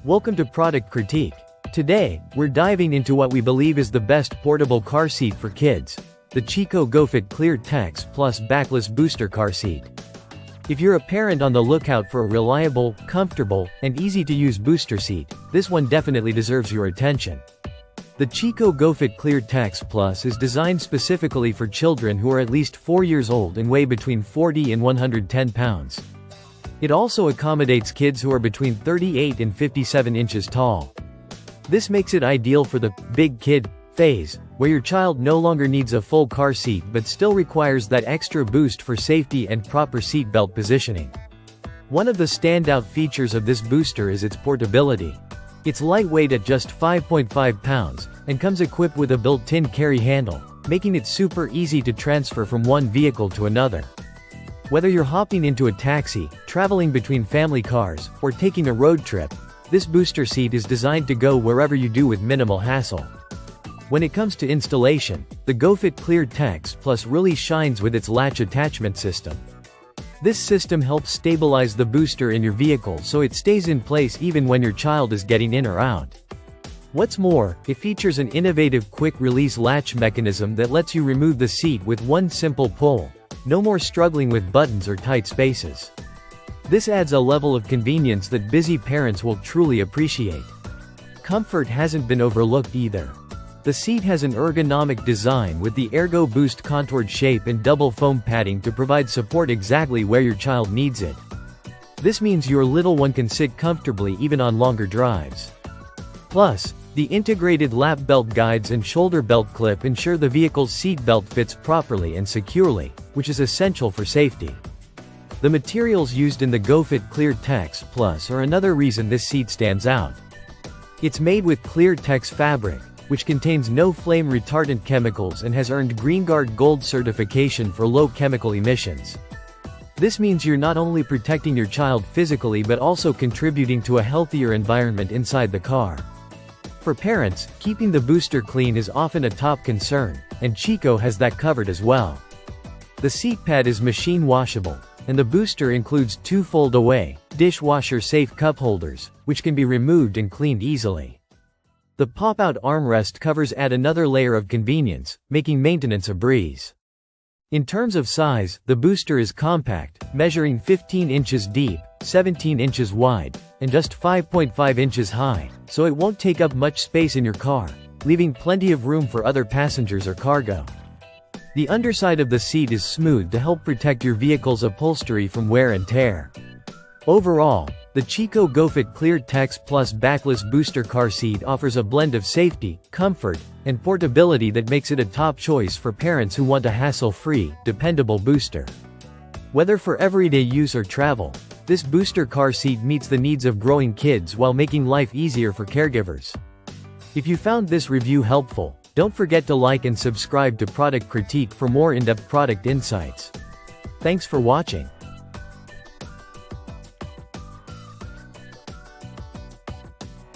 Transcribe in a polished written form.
Welcome to Product Critique. Today, we're diving into what we believe is the best portable car seat for kids, the Chicco GoFit ClearTex Plus Backless Booster Car Seat. If you're a parent on the lookout for a reliable, comfortable, and easy-to-use booster seat, this one definitely deserves your attention. The Chicco GoFit ClearTex Plus is designed specifically for children who are at least 4 years old and weigh between 40 and 110 pounds. It also accommodates kids who are between 38 and 57 inches tall. This makes it ideal for the big kid phase, where your child no longer needs a full car seat but still requires that extra boost for safety and proper seatbelt positioning. One of the standout features of this booster is its portability. It's lightweight at just 5.5 pounds, and comes equipped with a built-in carry handle, making it super easy to transfer from one vehicle to another. Whether you're hopping into a taxi, traveling between family cars, or taking a road trip, this booster seat is designed to go wherever you do with minimal hassle. When it comes to installation, the GoFit ClearTex Plus really shines with its latch attachment system. This system helps stabilize the booster in your vehicle so it stays in place even when your child is getting in or out. What's more, it features an innovative quick-release latch mechanism that lets you remove the seat with one simple pull. No more struggling with buttons or tight spaces. This adds a level of convenience that busy parents will truly appreciate. Comfort hasn't been overlooked either. The seat has an ergonomic design with the Ergo Boost contoured shape and double foam padding to provide support exactly where your child needs it. This means your little one can sit comfortably even on longer drives. Plus, the integrated lap belt guides and shoulder belt clip ensure the vehicle's seat belt fits properly and securely, which is essential for safety. The materials used in the GoFit ClearTex Plus are another reason this seat stands out. It's made with ClearTex fabric, which contains no flame retardant chemicals and has earned GreenGuard Gold certification for low chemical emissions. This means you're not only protecting your child physically but also contributing to a healthier environment inside the car. For parents, keeping the booster clean is often a top concern, and Chicco has that covered as well. The seat pad is machine washable, and the booster includes 2 fold-away, dishwasher-safe cup holders, which can be removed and cleaned easily. The pop-out armrest covers add another layer of convenience, making maintenance a breeze. In terms of size, the booster is compact, measuring 15 inches deep, 17 inches wide, and just 5.5 inches high, so it won't take up much space in your car, leaving plenty of room for other passengers or cargo. The underside of the seat is smooth to help protect your vehicle's upholstery from wear and tear. Overall, the Chicco GoFit ClearTex Plus Backless Booster Car Seat offers a blend of safety, comfort, and portability that makes it a top choice for parents who want a hassle-free, dependable booster. Whether for everyday use or travel, this booster car seat meets the needs of growing kids while making life easier for caregivers. If you found this review helpful, don't forget to like and subscribe to Product Critique for more in-depth product insights. Thanks for watching.